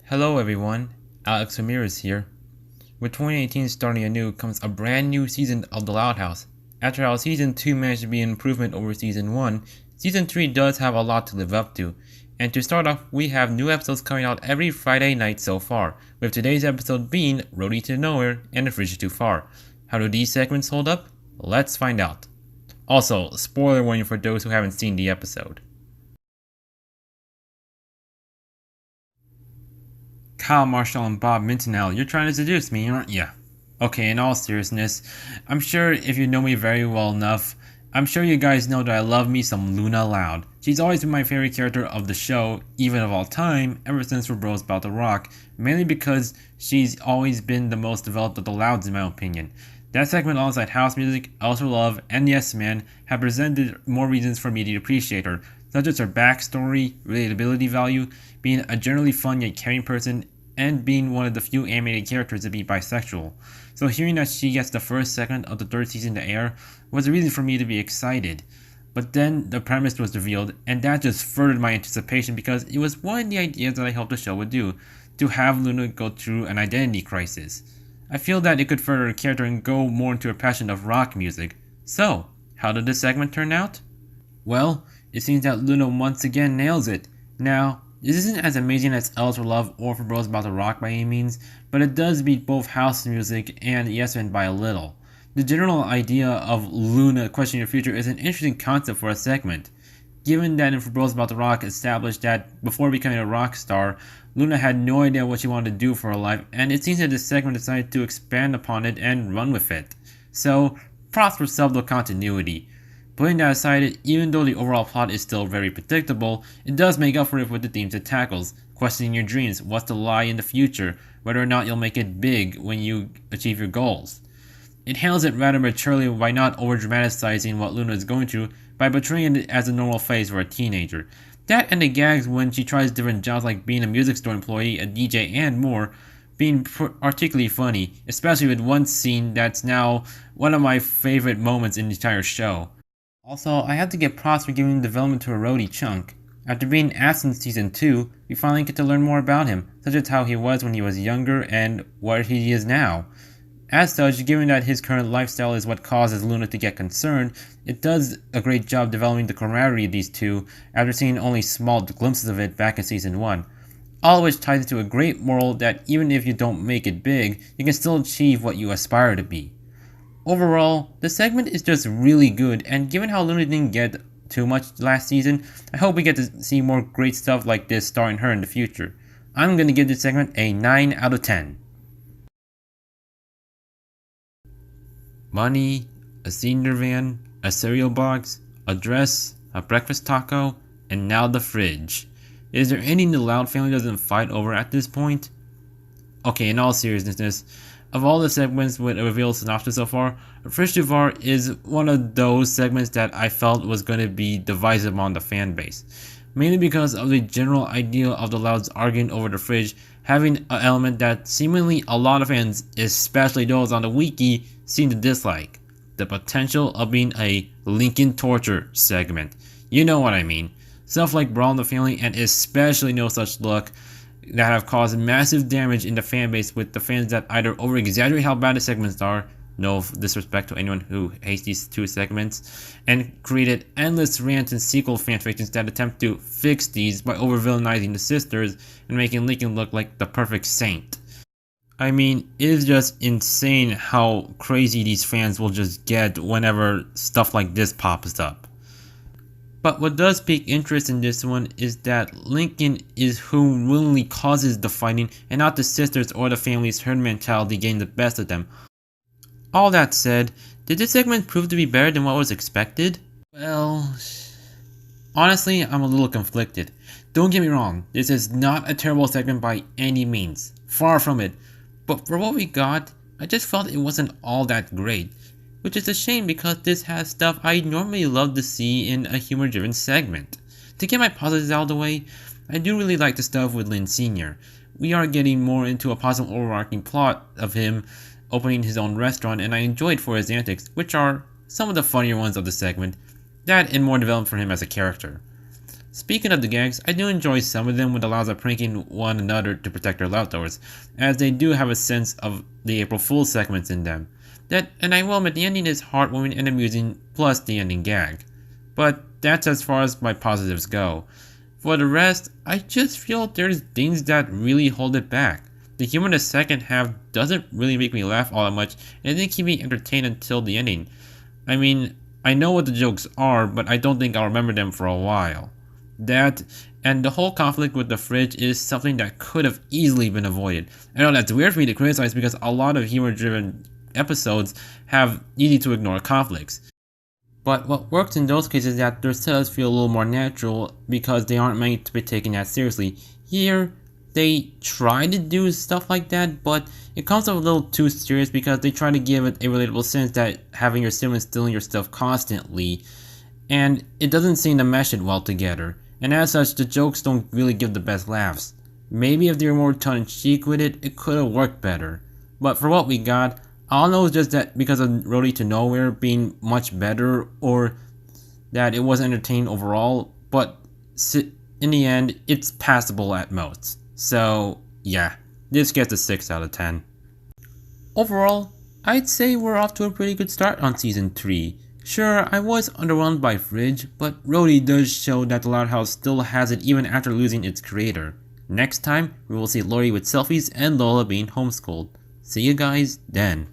Hello everyone, Alex Ramirez here. With 2018 starting anew comes a brand new season of The Loud House. After how Season 2 managed to be an improvement over Season 1, Season 3 does have a lot to live up to. And to start off, we have new episodes coming out every Friday night so far, with today's episode being Roadie to Nowhere and The Fridge Too Far. How do these segments hold up? Let's find out. Also, spoiler warning for those who haven't seen the episode. Kyle Marshall and Bob Mintonell, you're trying to seduce me, aren't ya? Okay, in all seriousness, I'm sure if you know me very well enough, I'm sure you guys know that I love me some Luna Loud. She's always been my favorite character of the show, even of all time, ever since we're bros about to rock, mainly because she's always been the most developed of the Louds in my opinion. That segment alongside House Music, Ultra Love, and Yes Man have presented more reasons for me to appreciate her, such as her backstory, relatability value, being a generally fun yet caring person, and being one of the few animated characters to be bisexual. So hearing that she gets the first segment of the third season to air was a reason for me to be excited. But then the premise was revealed, and that just furthered my anticipation because it was one of the ideas that I hoped the show would do, to have Luna go through an identity crisis. I feel that it could further her character and go more into her passion of rock music. So, how did this segment turn out? Well, it seems that Luna once again nails it. Now, this isn't as amazing as Ultra Love or For Bros About to Rock by any means, but it does beat both House Music and Yes Man by a little. The general idea of Luna questioning her future is an interesting concept for a segment. Given that in For Bros About to Rock established that before becoming a rock star, Luna had no idea what she wanted to do for her life, and it seems that this segment decided to expand upon it and run with it. So, props for subtle continuity. Putting that aside, even though the overall plot is still very predictable, it does make up for it with the themes it tackles, questioning your dreams, what's to lie in the future, whether or not you'll make it big when you achieve your goals. It handles it rather maturely by not over-dramatizing what Luna is going through by portraying it as a normal phase for a teenager. That and the gags when she tries different jobs like being a music store employee, a DJ, and more, being particularly funny, especially with one scene that's now one of my favorite moments in the entire show. Also, I have to give props for giving development to a Roadie chunk. After being absent in Season 2, we finally get to learn more about him, such as how he was when he was younger and what he is now. As such, given that his current lifestyle is what causes Luna to get concerned, it does a great job developing the camaraderie of these two after seeing only small glimpses of it back in Season 1. All of which ties into a great moral that even if you don't make it big, you can still achieve what you aspire to be. Overall, the segment is just really good, and given how Luna didn't get too much last season, I hope we get to see more great stuff like this starring her in the future. I'm gonna give this segment a 9 out of 10. Money, a senior van, a cereal box, a dress, a breakfast taco, and now the fridge. Is there anything the Loud family doesn't fight over at this point? Okay, in all seriousness, of all the segments with a revealed synopsis so far, Fridge Too Far is one of those segments that I felt was going to be divisive among the fan base. Mainly because of the general idea of the Louds arguing over the fridge having an element that seemingly a lot of fans, especially those on the wiki, seem to dislike. The potential of being a Lincoln torture segment. You know what I mean. Stuff like Brawl in the Family and especially No Such Luck that have caused massive damage in the fanbase with the fans that either over-exaggerate how bad the segments are, no disrespect to anyone who hates these two segments, and created endless rants and sequel fanfictions that attempt to fix these by over-villainizing the sisters and making Lincoln look like the perfect saint. I mean, it is just insane how crazy these fans will just get whenever stuff like this pops up. But what does pique interest in this one is that Lincoln is who willingly causes the fighting and not the sisters or the family's herd mentality getting the best of them. All that said, did this segment prove to be better than what was expected? Well, honestly, I'm a little conflicted. Don't get me wrong, this is not a terrible segment by any means. Far from it. But for what we got, I just felt it wasn't all that great. Which is a shame because this has stuff I normally love to see in a humor-driven segment. To get my positives out of the way, I do really like the stuff with Lin Sr. We are getting more into a possible overarching plot of him opening his own restaurant, and I enjoyed for his antics, which are some of the funnier ones of the segment, that and more development for him as a character. Speaking of the gags, I do enjoy some of them, which allows us pranking one another to protect our leftovers, as they do have a sense of the April Fool's segments in them. And I will admit, the ending is heartwarming and amusing, plus the ending gag. But that's as far as my positives go. For the rest, I just feel there's things that really hold it back. The humor in the second half doesn't really make me laugh all that much, and it didn't keep me entertained until the ending. I mean, I know what the jokes are, but I don't think I'll remember them for a while. That, and the whole conflict with the fridge is something that could have easily been avoided. I know that's weird for me to criticize because a lot of humor-driven episodes have easy to ignore conflicts. But what works in those cases is that their setups feel a little more natural because they aren't meant to be taken that seriously. Here, they try to do stuff like that, but it comes off a little too serious because they try to give it a relatable sense that having your siblings stealing your stuff constantly, and it doesn't seem to mesh it well together. And as such, the jokes don't really give the best laughs. Maybe if they were more tongue-in-cheek with it, it could have worked better. But for what we got, all I know is just that because of Roadie to Nowhere being much better, or that it wasn't entertaining overall, but in the end, it's passable at most. So yeah, this gets a 6 out of 10. Overall, I'd say we're off to a pretty good start on Season 3. Sure, I was underwhelmed by Fridge, but Roadie does show that the Loud House still has it even after losing its creator. Next time, we will see Lori with selfies and Lola being homeschooled. See you guys then.